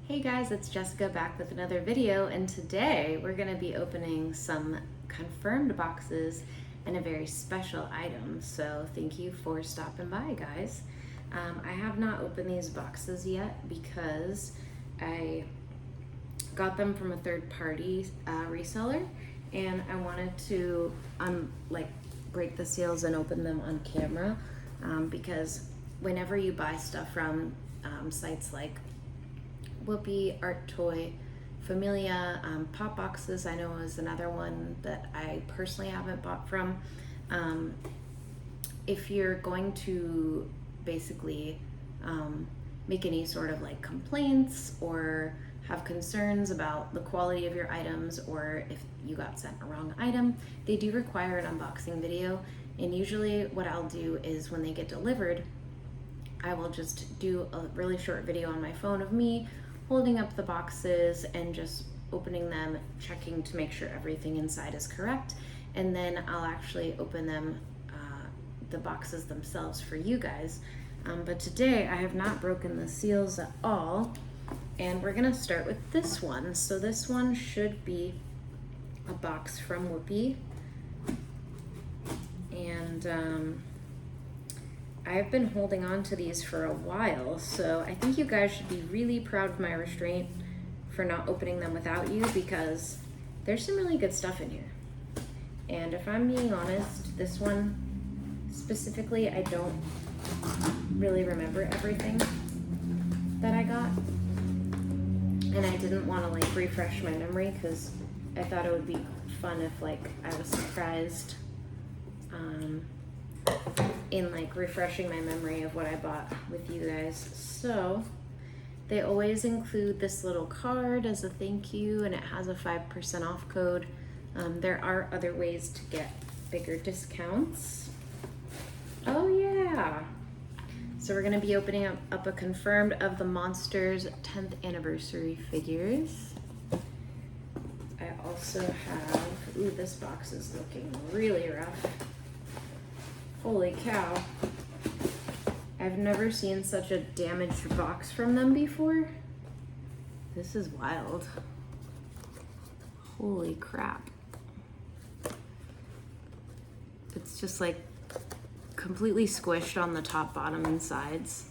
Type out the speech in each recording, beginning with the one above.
Hey guys, it's Jessica back with another video, and today we're going to be opening some confirmed boxes and a very special item. So thank you for stopping by, guys. I have not opened these boxes yet because I got them from a third-party reseller, and I wanted to break the seals and open them on camera because whenever you buy stuff from sites like Whoopee, Art Toy, Familia, Pop Boxes I know is another one that I personally haven't bought from. If you're going to basically make any sort of like complaints or have concerns about the quality of your items, or if you got sent a wrong item, they do require an unboxing video. And usually what I'll do is when they get delivered, I will just do a really short video on my phone of me holding up the boxes and just opening them, checking to make sure everything inside is correct, and then I'll actually open them, the boxes themselves for you guys. But today I have not broken the seals at all, and we're gonna start with this one. So this one should be a box from Whoopee, and I've been holding on to these for a while, so I think you guys should be really proud of my restraint for not opening them without you, because there's some really good stuff in here. And if I'm being honest, this one specifically, I don't really remember everything that I got. And I didn't want to like refresh my memory because I thought it would be fun if like I was surprised in like refreshing my memory of what I bought with you guys. So they always include this little card as a thank you, and it has a 5% off code. There are other ways to get bigger discounts. Oh yeah. So we're gonna be opening up a confirmed of the Monsters 10th anniversary figures. I also have, ooh, this box is looking really rough. Holy cow. I've never seen such a damaged box from them before. This is wild. Holy crap. It's just like completely squished on the top, bottom, and sides.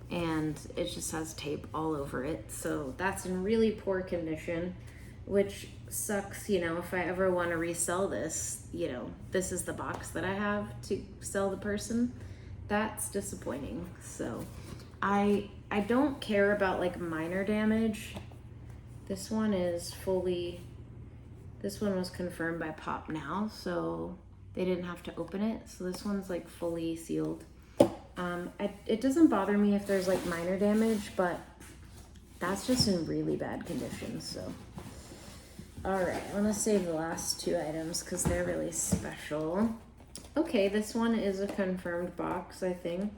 And it just has tape all over it. So that's in really poor condition, which sucks, you know, if I ever want to resell this, you know, this is the box that I have to sell the person. That's disappointing. So I don't care about like minor damage. This one is fully, this one was confirmed by Pop Now, so they didn't have to open it. So this one's like fully sealed. It doesn't bother me if there's like minor damage, but that's just in really bad condition. So all right, I want to save the last two items because they're really special. Okay, this one is a confirmed box, I think.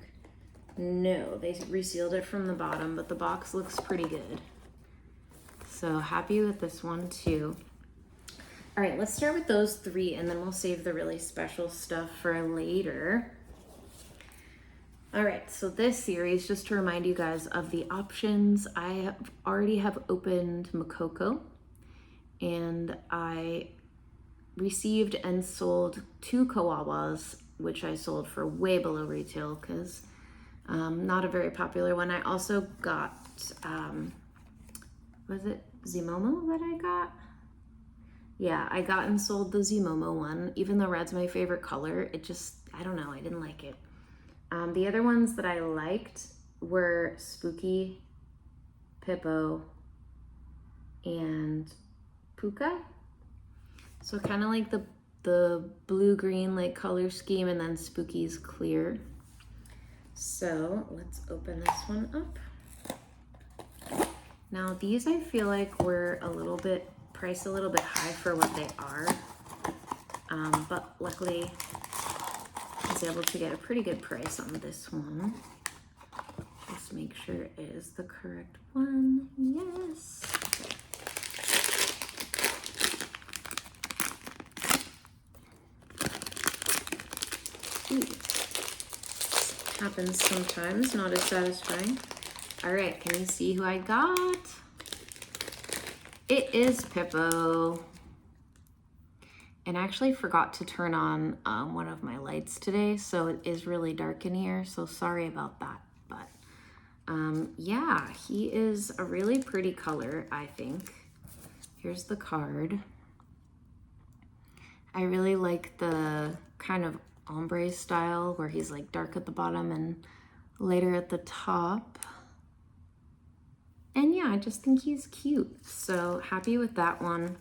No, they resealed it from the bottom, but the box looks pretty good. So happy with this one too. All right, let's start with those three, and then we'll save the really special stuff for later. All right, so this series, just to remind you guys of the options, I already have opened Mokoko, and I received and sold 2 Kawawas, which I sold for way below retail because not a very popular one. I also got, was it Zimomo that I got? Yeah, I got and sold the Zimomo one. Even though red's my favorite color, it just, I don't know, I didn't like it. The other ones that I liked were Spooky, Pippo, and Puka. So kind of like the blue-green like color scheme, and then Spooky's clear. So let's open this one up. Now these I feel like were priced a little bit high for what they are. But luckily I was able to get a pretty good price on this one. Just make sure it is the correct one. Yes. Ooh. Happens sometimes, not as satisfying. All right, can you see who I got? It is Pippo. And I actually forgot to turn on one of my lights today, so it is really dark in here, so sorry about that. But yeah, he is a really pretty color, I think. Here's the card. I really like the kind of ombre style where he's like dark at the bottom and lighter at the top. And yeah, I just think he's cute. So happy with that one.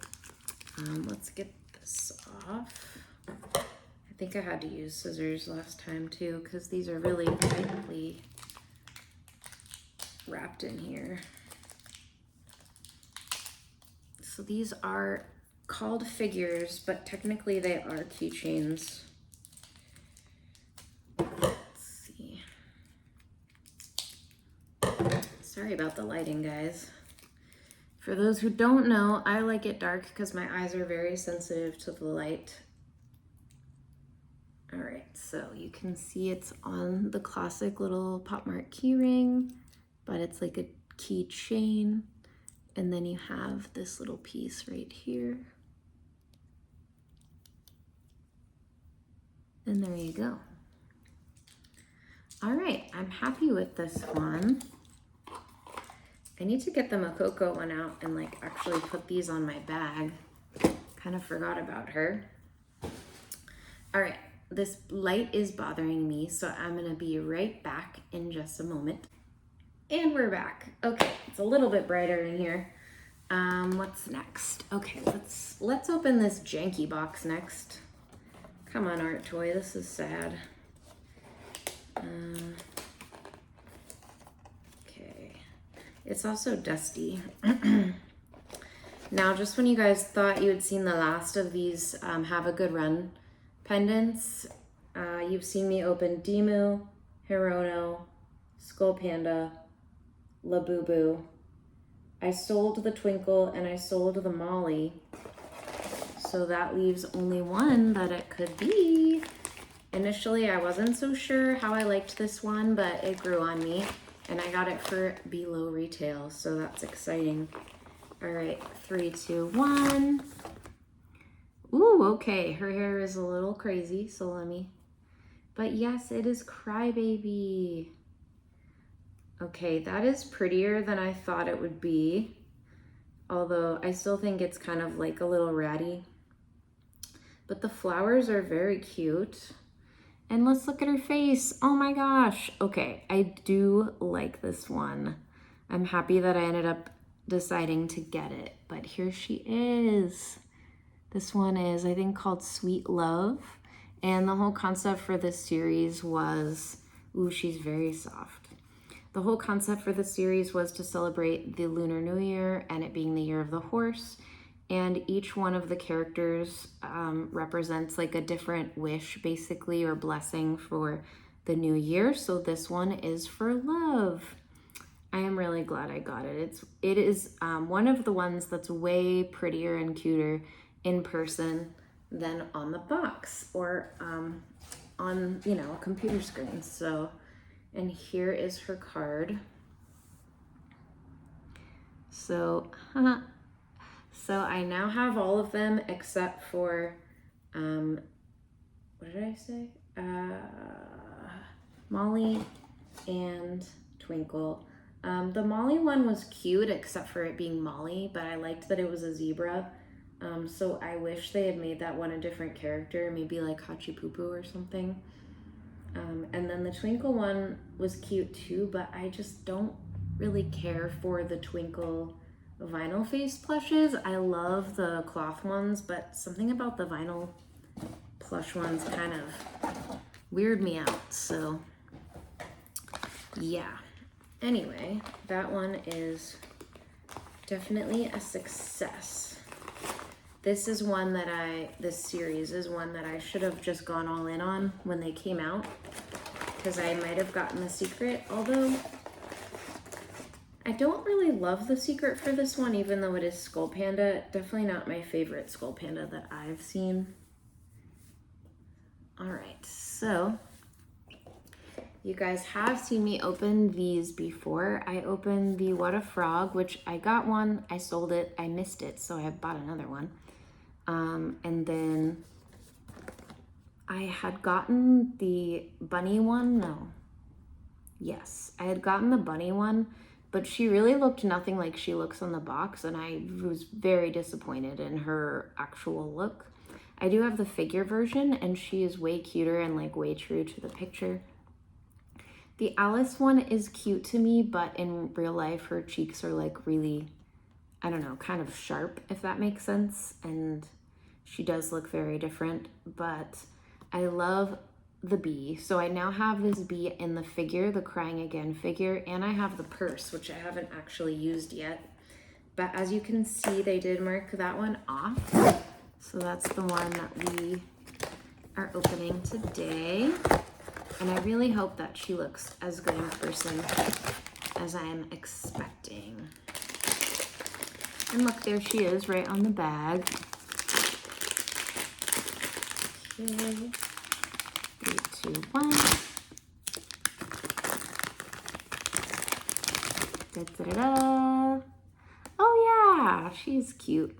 Let's get this off. I think I had to use scissors last time too, because these are really tightly wrapped in here. So these are called figures, but technically they are keychains. Let's see. Sorry about the lighting, guys. For those who don't know, I like it dark because my eyes are very sensitive to the light. All right, so you can see it's on the classic little POPMART key ring, but it's like a keychain. And then you have this little piece right here. And there you go. All right, I'm happy with this one. I need to get the Mokoko one out and like actually put these on my bag. Kind of forgot about her. All right, this light is bothering me, so I'm gonna be right back in just a moment. And we're back. Okay, it's a little bit brighter in here. What's next? Okay, let's open this janky box next. Come on, Art Toy, this is sad. Okay, it's also dusty. Now, just when you guys thought you had seen the last of these Have a Good Run pendants, you've seen me open Demu, Hirono, Skullpanda, Labubu. I sold the Twinkle and I sold the Molly. So that leaves only one that it could be. Initially, I wasn't so sure how I liked this one, but it grew on me and I got it for below retail. So that's exciting. All right, 3, 2, 1. Ooh, okay, her hair is a little crazy, so let me. But yes, it is Crybaby. Okay, that is prettier than I thought it would be. Although I still think it's kind of like a little ratty. But the flowers are very cute. And let's look at her face. Oh my gosh. Okay, I do like this one. I'm happy that I ended up deciding to get it. But here she is. This one is, I think, called Sweet Love. And the whole concept for this series was, ooh, she's very soft. The whole concept for the series was to celebrate the Lunar New Year and it being the year of the horse. And each one of the characters represents like a different wish, basically, or blessing for the new year. So this one is for love. I am really glad I got it. It is one of the ones that's way prettier and cuter in person than on the box or on, you know, a computer screen. So, and here is her card. So, so I now have all of them except for, what did I say? Molly and Twinkle. The Molly one was cute except for it being Molly, but I liked that it was a zebra. So I wish they had made that one a different character, maybe like Hachi Poo or something. And then the Twinkle one was cute too, but I just don't really care for the Twinkle vinyl face plushes. I love the cloth ones, but something about the vinyl plush ones kind of weird me out. So yeah. Anyway, that one is definitely a success. This is one that this series is one that I should have just gone all in on when they came out, because I might have gotten the secret, although I don't really love the secret for this one, even though it is Skullpanda. Definitely not my favorite Skullpanda that I've seen. All right, so You guys have seen me open these before. I opened the What a Frog, which I got one, I sold it, I missed it, so I bought another one. And then I had gotten the bunny one, no. Yes, I had gotten the bunny one, but she really looked nothing like she looks on the box, and I was very disappointed in her actual look. I do have the figure version, and she is way cuter and like way true to the picture. The Alice one is cute to me, but in real life, her cheeks are like really, I don't know, kind of sharp, if that makes sense. And she does look very different, but I love the bee. So I now have this bee in the figure, the Crying Again figure, and I have the purse, which I haven't actually used yet. But as you can see, they did mark that one off. So that's the one that we are opening today. And I really hope that she looks as good in person as I'm expecting. And look, there she is right on the bag. Okay. 3, 2, 1. Da-da-da-da. Oh yeah, she's cute.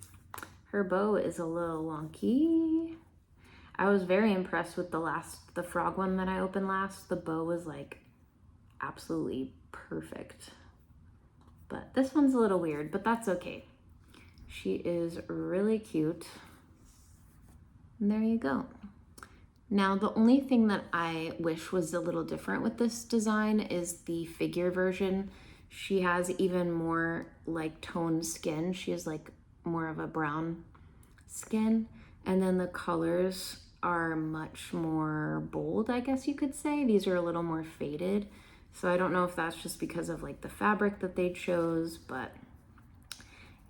Her bow is a little wonky. I was very impressed with the frog one that I opened last. The bow was like absolutely perfect. But this one's a little weird, but that's okay. She is really cute. And there you go. Now, the only thing that I wish was a little different with this design is the figure version. She has even more like toned skin. She has like more of a brown skin. And then the colors are much more bold, I guess you could say. These are a little more faded. So I don't know if that's just because of like the fabric that they chose, but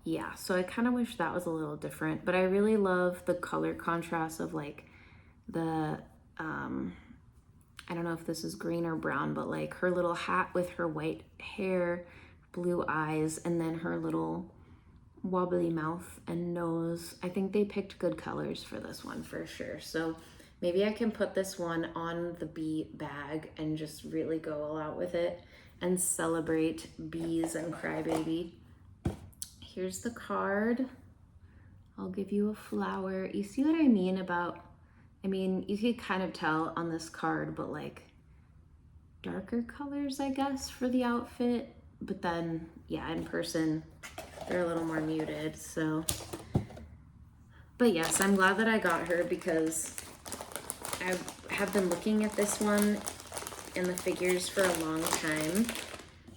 yeah, so I kind of wish that was a little different. But I really love the color contrast of like the, I don't know if this is green or brown, but like her little hat with her white hair, blue eyes, and then her little wobbly mouth and nose. I think they picked good colors for this one for sure. So maybe I can put this one on the bee bag and just really go all out with it and celebrate bees and Crybaby. Here's the card. I'll give you a flower. You see what I mean about, I mean, you could kind of tell on this card, but like darker colors, I guess, for the outfit. But then, yeah, in person, they're a little more muted, so. But yes, I'm glad that I got her because I have been looking at this one in the figures for a long time.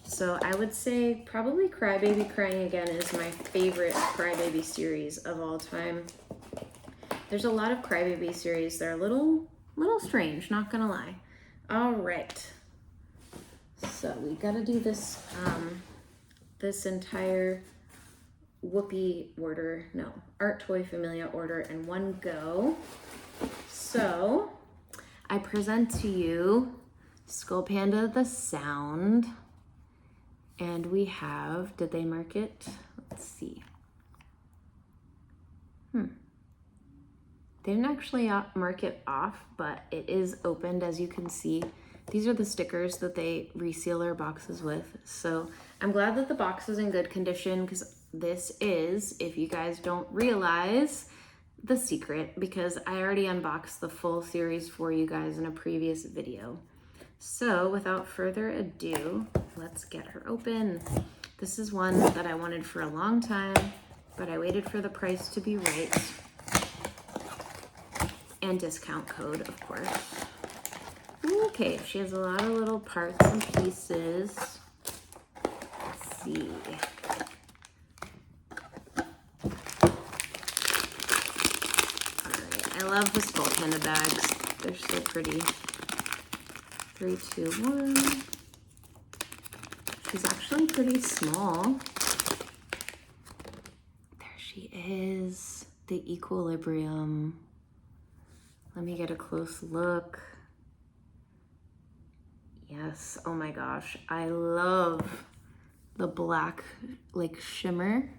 So I would say probably Crybaby Crying Again is my favorite Crybaby series of all time. There's a lot of Crybaby series. They're a little strange, not gonna lie. All right. So we gotta do this, this entire Whoopee order, no, Art Toy Familia order in one go. So I present to you Skullpanda The Sound. And we have, did they mark it? Let's see. They didn't actually mark it off, but it is opened, as you can see. These are the stickers that they reseal their boxes with. So I'm glad that the box is in good condition because this is, if you guys don't realize, the secret because I already unboxed the full series for you guys in a previous video. So without further ado, let's get her open. This is one that I wanted for a long time, but I waited for the price to be right. And discount code, of course. Okay, she has a lot of little parts and pieces. Let's see. Alright, I love the Skullpanda bags. They're so pretty. 3, 2, 1. She's actually pretty small. There she is. The equilibrium. Let me get a close look. Yes, oh my gosh. I love the black like shimmer.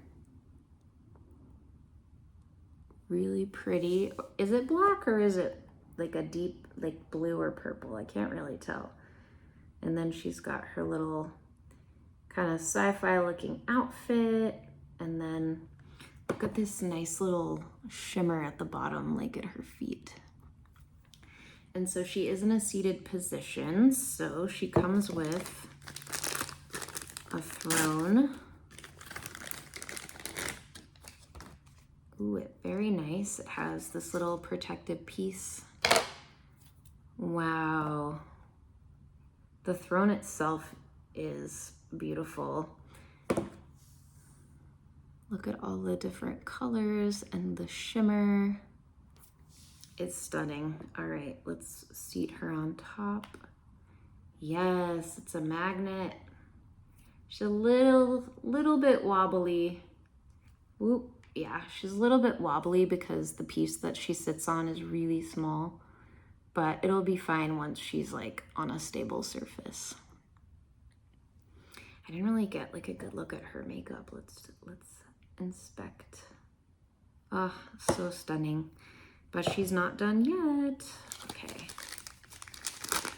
Really pretty. Is it black or is it like a deep like blue or purple? I can't really tell. And then she's got her little kind of sci-fi looking outfit. And then look at this nice little shimmer at the bottom, like at her feet. And so she is in a seated position. So she comes with a throne. Ooh, very nice. It has this little protective piece. Wow. The throne itself is beautiful. Look at all the different colors and the shimmer. It's stunning. All right, let's seat her on top. Yes, it's a magnet. She's a little bit wobbly. Whoop. Yeah, she's a little bit wobbly because the piece that she sits on is really small, but it'll be fine once she's like on a stable surface. I didn't really get like a good look at her makeup. Let's inspect. Oh, so stunning. But she's not done yet. Okay.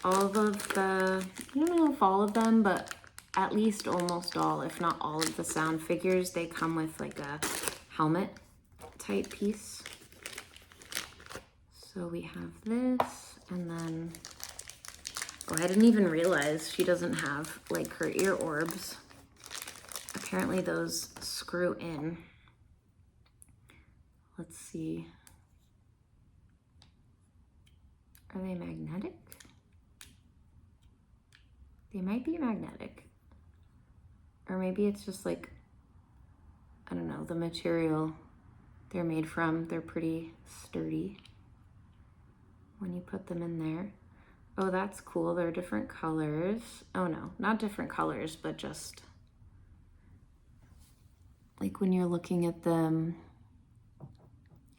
All of the, I don't know if all of them, but at least almost all, if not all of the sound figures, they come with like a helmet type piece. So we have this, and then, oh, I didn't even realize she doesn't have like her ear orbs. Apparently those screw in. Let's see. Are they magnetic? They might be magnetic. Or maybe it's just like, I don't know, the material they're made from. They're pretty sturdy when you put them in there. Oh, that's cool. They're different colors. Oh no, not different colors, but just like when you're looking at them,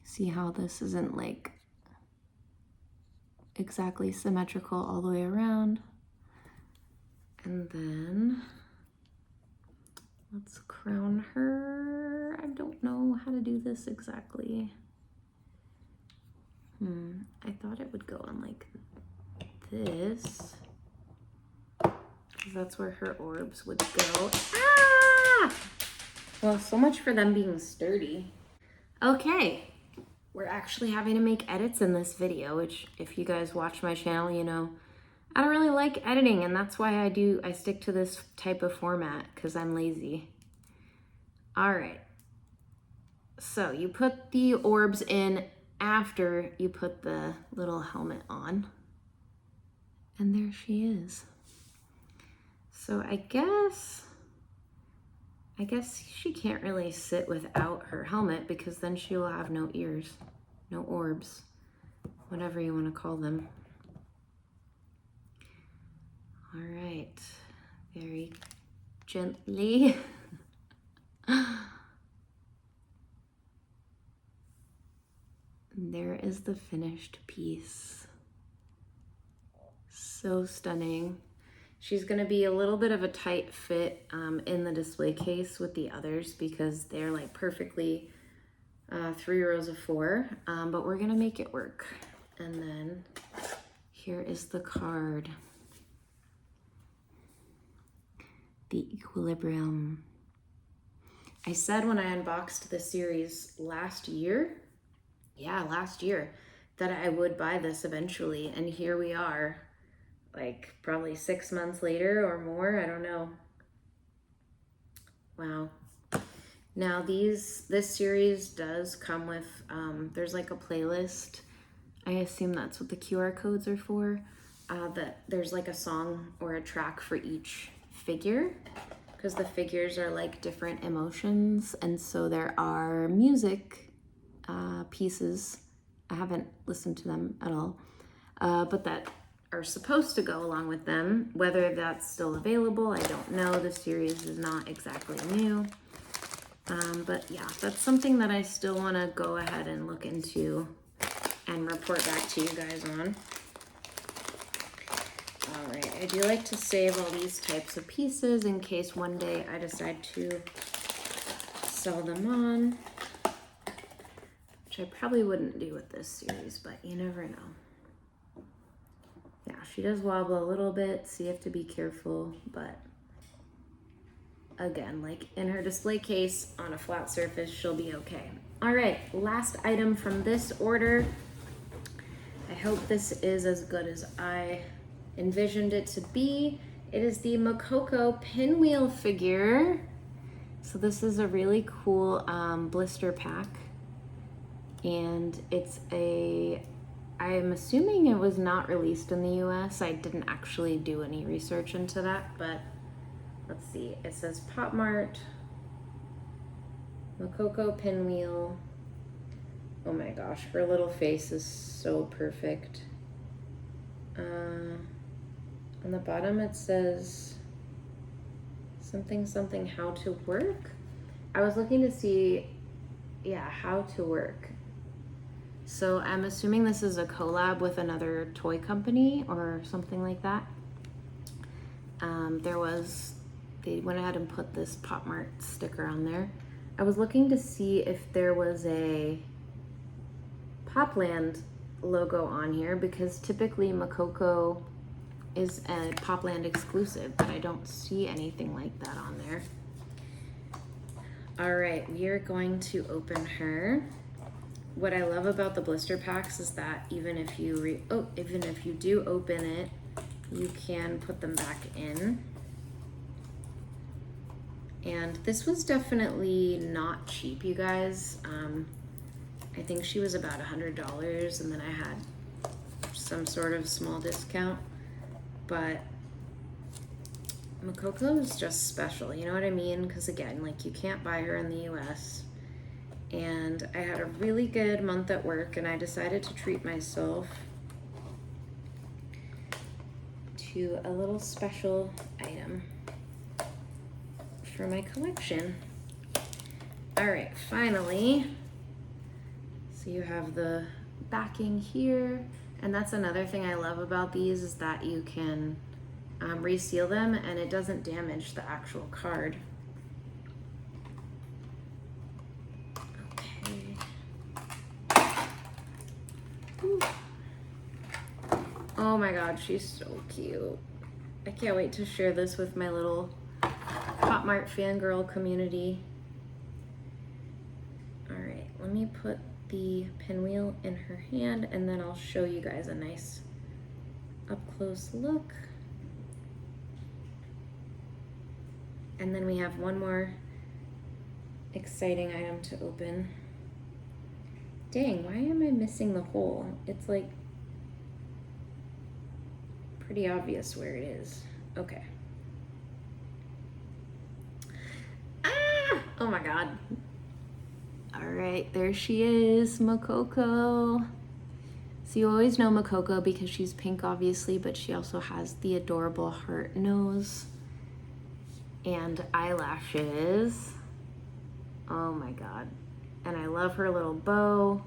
see how this isn't like exactly symmetrical all the way around. And then let's crown her. I don't know how to do this exactly. I thought it would go on like this, because that's where her orbs would go. Ah! Well, so much for them being sturdy. Okay, we're actually having to make edits in this video, which if you guys watch my channel, you know, I don't really like editing, and that's why I stick to this type of format, because I'm lazy. All right, so you put the orbs in after you put the little helmet on, and there she is. So I guess she can't really sit without her helmet, because then she will have no ears, no orbs, whatever you want to call them. All right, very gently. There is the finished piece. So stunning. She's gonna be a little bit of a tight fit in the display case with the others, because they're like perfectly 3 rows of 4, but we're gonna make it work. And then here is the card. The Equilibrium. I said when I unboxed the series last year, that I would buy this eventually, and here we are, like probably 6 months later or more, I don't know. Wow. Now this series does come with, there's like a playlist. I assume that's what the QR codes are for, that there's like a song or a track for each figure, because the figures are like different emotions, and so there are music pieces. I haven't listened to them at all, but that are supposed to go along with them. Whether that's still available, I don't know. The series is not exactly new, but yeah, that's something that I still want to go ahead and look into and report back to you guys on. All right, I do like to save all these types of pieces in case one day I decide to sell them on, which I probably wouldn't do with this series, but you never know. Yeah, She does wobble a little bit, so you have to be careful, but again, like in her display case on a flat surface, she'll be okay. All right, last item from this order. I hope this is as good as I envisioned it to be. It is the Mokoko pinwheel figure. So this is a really cool blister pack. And it's I'm assuming it was not released in the US. I didn't actually do any research into that, but let's see. It says Pop Mart, Mokoko pinwheel. Oh my gosh, her little face is so perfect. On the bottom it says something how to work. I was looking to see, yeah, how to work. So I'm assuming this is a collab with another toy company or something like that. They went ahead and put this Pop Mart sticker on there. I was looking to see if there was a Popland logo on here, because typically Mokoko is a Popland exclusive, but I don't see anything like that on there. All right, we are going to open her. What I love about the blister packs is that even if you do open it, you can put them back in. And this was definitely not cheap, you guys. I think she was about $100, and then I had some sort of small discount. But Mokoko is just special, you know what I mean? Because again, like, you can't buy her in the US. And I had a really good month at work, and I decided to treat myself to a little special item for my collection. All right, finally. So you have the backing here, and that's another thing I love about these, is that you can reseal them and it doesn't damage the actual card. Okay. Ooh. Oh my god, she's so cute. I can't wait to share this with my little Pop Mart fangirl community. All right, let me put the pinwheel in her hand, and then I'll show you guys a nice up close look. And then we have one more exciting item to open. Dang, why am I missing the hole? It's like pretty obvious where it is. Okay. Ah! Oh my god. All right, there she is, Mokoko. So you always know Mokoko because she's pink, obviously, but she also has the adorable heart nose and eyelashes. Oh my god. And I love her little bow.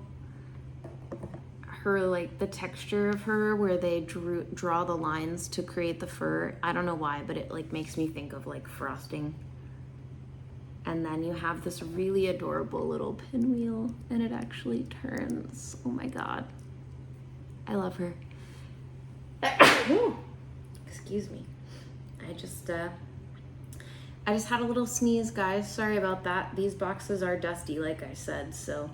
Her, like, the texture of her, where they draw the lines to create the fur. I don't know why, but it, like, makes me think of, like, frosting. And then you have this really adorable little pinwheel, and it actually turns. Oh my god. I love her. Excuse me. I just had a little sneeze, guys. Sorry about that. These boxes are dusty, like I said, so.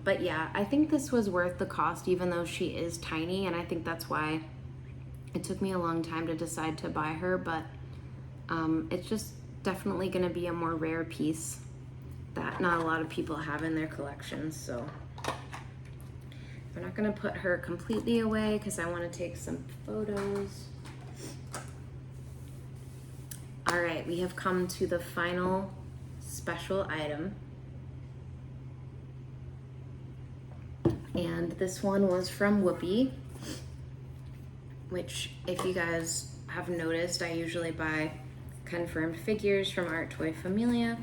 But yeah, I think this was worth the cost, even though she is tiny, and I think that's why it took me a long time to decide to buy her, but it's just definitely going to be a more rare piece that not a lot of people have in their collections. So we're not going to put her completely away because I want to take some photos. All right, we have come to the final special item. And this one was from Whoopi, which, if you guys have noticed, I usually buy confirmed figures from Art Toy Familia,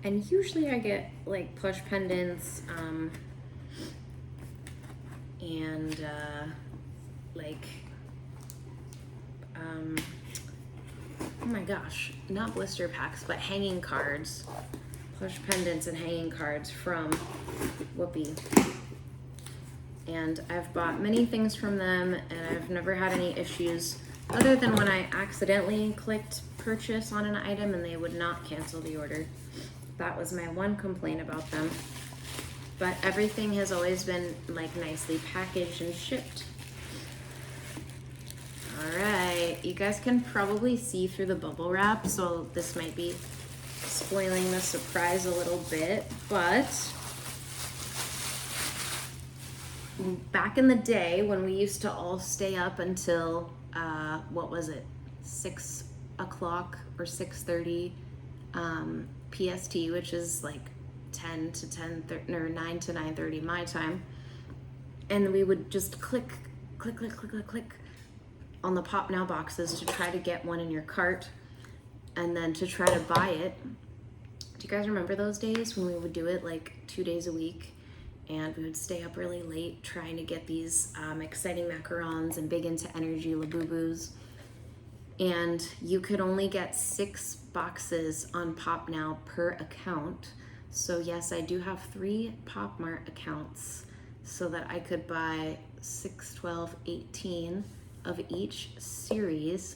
and usually I get like plush pendants and oh my gosh, not blister packs, but hanging cards, plush pendants and hanging cards from Whoopi. And I've bought many things from them and I've never had any issues other than when I accidentally clicked purchase on an item and they would not cancel the order. That was my one complaint about them. But everything has always been like nicely packaged and shipped. All right, you guys can probably see through the bubble wrap, so this might be spoiling the surprise a little bit, but back in the day when we used to all stay up until, what was it, 6 o'clock or 6:30 PST, which is like 10 to 10, or 9 to 9:30 my time, and we would just click on the Pop Now boxes to try to get one in your cart and then to try to buy it. Do you guys remember those days when we would do it like 2 days a week and we would stay up really late trying to get these exciting macarons and big into energy Labubus? And you could only get 6 boxes on Pop Now per account. So yes, I do have 3 Pop Mart accounts so that I could buy 6, 12, 18 of each series.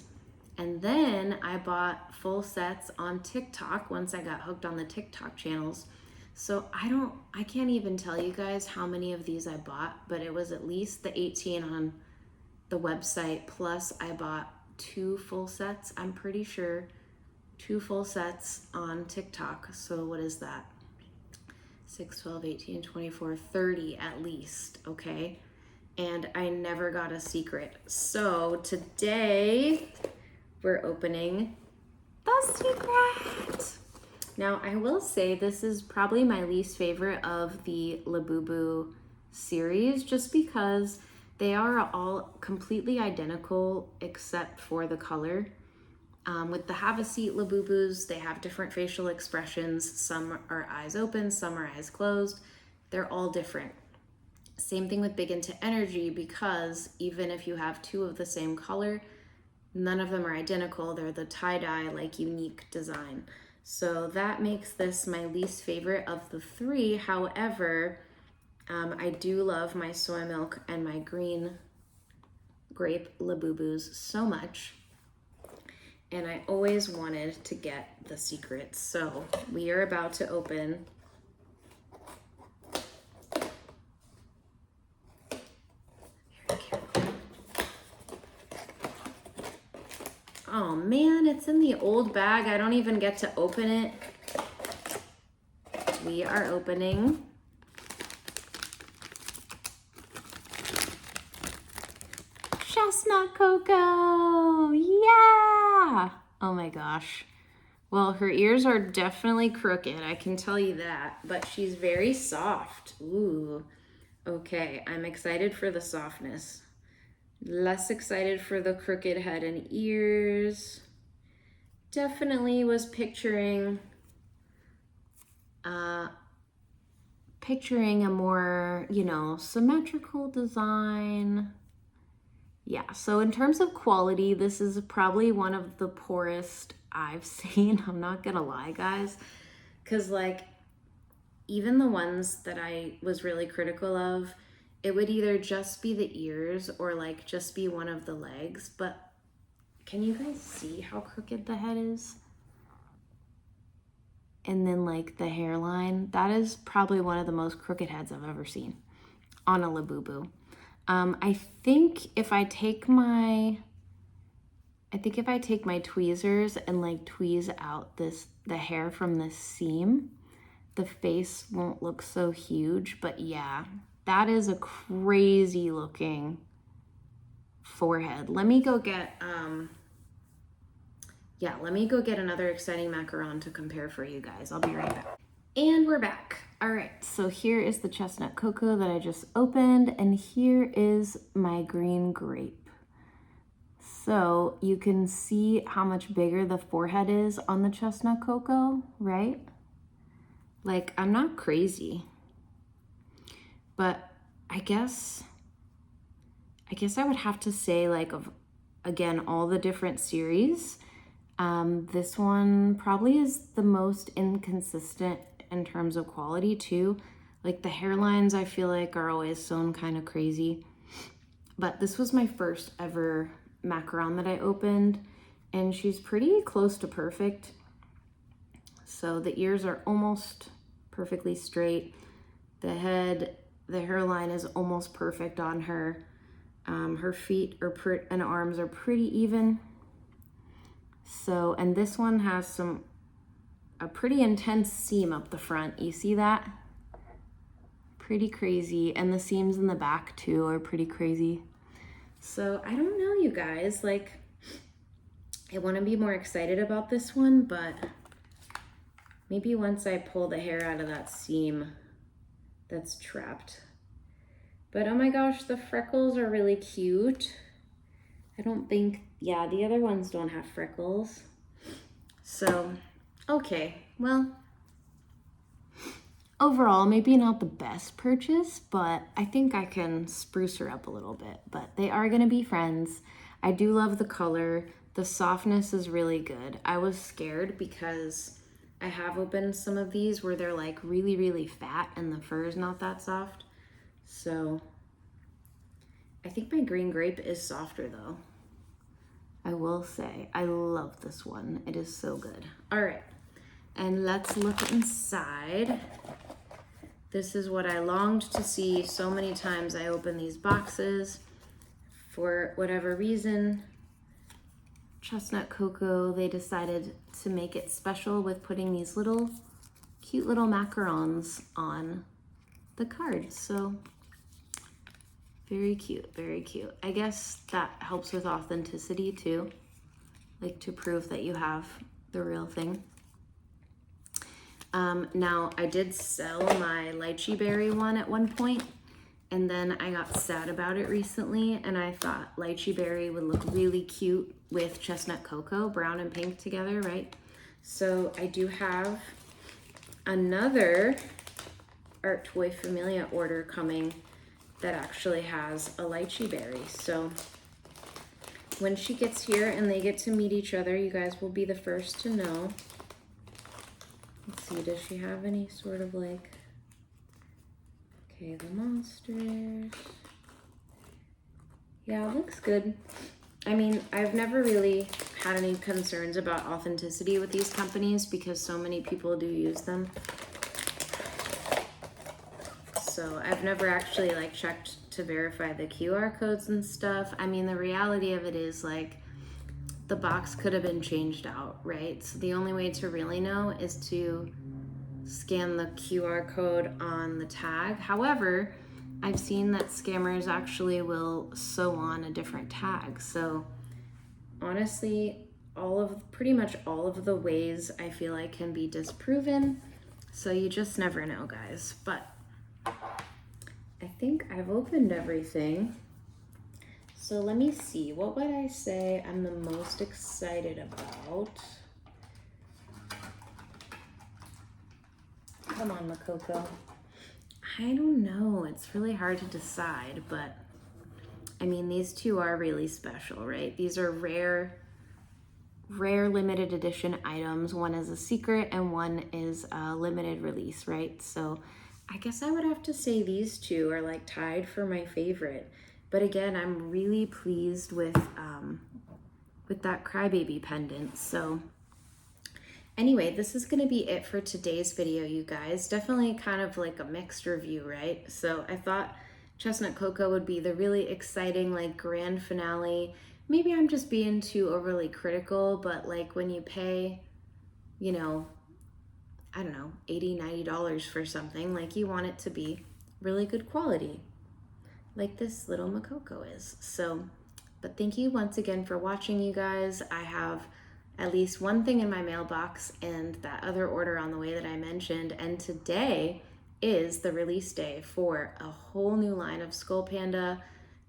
And then I bought full sets on TikTok once I got hooked on the TikTok channels. So I can't even tell you guys how many of these I bought, but it was at least the 18 on the website, plus I bought 2 full sets, I'm pretty sure, 2 full sets on TikTok. So what is that? 6, 12, 18, 24, 30 at least, okay? And I never got a secret. So today we're opening the secret. Now I will say this is probably my least favorite of the Labubu series, just because they are all completely identical except for the color. With the Have a Seat Labubus, they have different facial expressions. Some are eyes open, some are eyes closed. They're all different. Same thing with Big Into Energy, because even if you have 2 of the same color, none of them are identical. They're the tie-dye, like, unique design. So that makes this my least favorite of the 3. However, I do love my soy milk and my green grape Labubus so much. And I always wanted to get the secrets. So we are about to open Oh man, it's in the old bag. I don't even get to open it. We are opening Chestnut Cocoa. Yeah! Oh my gosh. Well, her ears are definitely crooked, I can tell you that, but she's very soft. Ooh. Okay, I'm excited for the softness. Less excited for the crooked head and ears. Definitely was picturing a more, symmetrical design. Yeah, so in terms of quality, this is probably one of the poorest I've seen. I'm not gonna lie, guys, because even the ones that I was really critical of, it would either just be the ears or just be one of the legs. But can you guys see how crooked the head is? And then the hairline, that is probably one of the most crooked heads I've ever seen on a Labubu. I think if I take my tweezers and tweeze out the hair from this seam, the face won't look so huge. But yeah, that is a crazy looking forehead. Let me go get another exciting macaron to compare for you guys. I'll be right back. And we're back. All right, so here is the chestnut cocoa that I just opened, and here is my green grape. So you can see how much bigger the forehead is on the chestnut cocoa, right? I'm not crazy, but I guess I would have to say, again, all the different series, this one probably is the most inconsistent in terms of quality too. Like the hairlines I feel like are always sewn kind of crazy. But this was my first ever macaron that I opened, and she's pretty close to perfect. So the ears are almost perfectly straight. The head, the hairline is almost perfect on her. Her feet and arms are pretty even. So, and this one has a pretty intense seam up the front. You see that? Pretty crazy. And the seams in the back too are pretty crazy. So I don't know, you guys, like I want to be more excited about this one, but maybe once I pull the hair out of that seam that's trapped. But oh my gosh, the freckles are really cute. I don't think, yeah, the other ones don't have freckles. So, okay, well, overall, maybe not the best purchase, but I think I can spruce her up a little bit. But they are gonna be friends. I do love the color. The softness is really good. I was scared because I have opened some of these where they're like really, really fat and the fur is not that soft. So I think my green grape is softer though. I will say, I love this one. It is so good. All right, and let's look inside. This is what I longed to see so many times. I open these boxes. For whatever reason, Chestnut Cocoa, they decided to make it special with putting these little cute little macarons on the card. So very cute, very cute. I guess that helps with authenticity too, like to prove that you have the real thing. Now I did sell my lychee berry one at one point, and then I got sad about it recently, and I thought lychee berry would look really cute with chestnut cocoa, brown and pink together, right? So I do have another Art Toy Familia order coming that actually has a lychee berry. So when she gets here and they get to meet each other, you guys will be the first to know. Let's see, does she have any sort of like, okay, the monsters. Yeah, it looks good. I mean, I've never really had any concerns about authenticity with these companies because so many people do use them. So I've never actually like checked to verify the QR codes and stuff. I mean, the reality of it is like the box could have been changed out, right? So the only way to really know is to scan the QR code on the tag. However, I've seen that scammers actually will sew on a different tag. So honestly, pretty much all of the ways I feel like can be disproven. So you just never know, guys. But I think I've opened everything. So let me see, what would I say I'm the most excited about? Come on, Mokoko. I don't know, it's really hard to decide, but I mean, these two are really special, right? These are rare limited edition items. One is a secret and one is a limited release, right? So I guess I would have to say these two are like tied for my favorite. But again, I'm really pleased with that Crybaby pendant. So anyway, this is gonna be it for today's video, you guys. Definitely kind of like a mixed review, right? So I thought Chestnut Cocoa would be the really exciting, like grand finale. Maybe I'm just being too overly critical, but like when you pay, you know, I don't know, $80, $90 for something, like you want it to be really good quality, like this little Mokoko is. So, but thank you once again for watching, you guys. I have at least one thing in my mailbox and that other order on the way that I mentioned, and today is the release day for a whole new line of Skullpanda.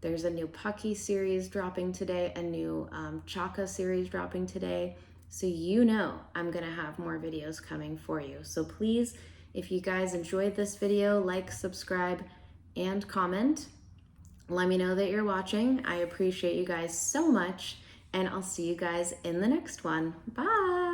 There's a new Pucky series dropping today, a new Chaka series dropping today. So you know I'm gonna have more videos coming for you. So please, if you guys enjoyed this video, like, subscribe, and comment. Let me know that you're watching. I appreciate you guys so much, and I'll see you guys in the next one. Bye!